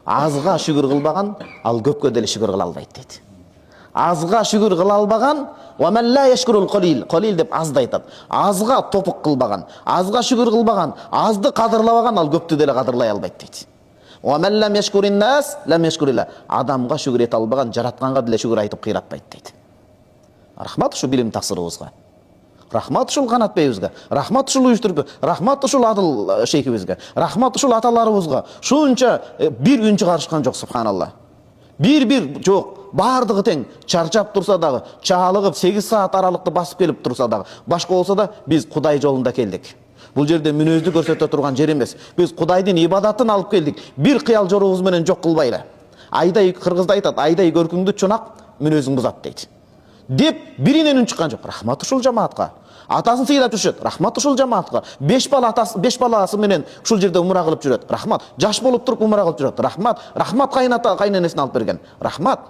Азға шүгір қылбаған, ал көпке деле шүгір қыла албайды дейді. Азға шүгір қыла албаған, وَمَنْ لَا يَشْكُرُ الْقَلِيلِ Қалил деп азды айтады. Азға топық қылбаған, азға шүгір қылбаған, азды қадырлабаған, ал көпті деле қадырлай албайды дейді. وَمَنْ لَمْ يَشْكُرِ النَّاسِ لَمْ يَشْكُرِ اللَّهِ Адамға шүгір ете албаған, жаратқанға деле шүгір айтып қиратпайды дейді. Рахмат ушу билим тақсырыбызға. Рахмат ушул Канат бейбизге, рахмат ушул уюштурууга, рахмат ушул Адыл шейхибизге, рахмат ушул аталарыбызга. Шунча бир үн чыгарышкан жок, субханалла. Бир жок. Бардығы тең, чарчап тұрса дағы, чалығып 8 саат аралықты басып келіп тұрса дағы, башқа болса да біз Құдай жолында келдік. Бұл жерде мүнөздү көрсөтө турган жер эмес. Біз Құдайдын ибадатын алып келдік. Бир кыял жорубуз менен жок кылбайлы. Айдай кыргызда айтат, айдай көркүңдү чонак мүнөзүң бузат дейт. Деп биринен үн чыккан жок. Рахмат ушул жамаатка. Атасын сыйлап жүрөт. Рахмат ушул жамаатка. 5 баласы менен ушул жерде умра кылып жүрөт. Рахмат. Жаш болуп туруп умра кылып жүрөт. Рахмат. Рахмат кайненесин алып берген. Рахмат.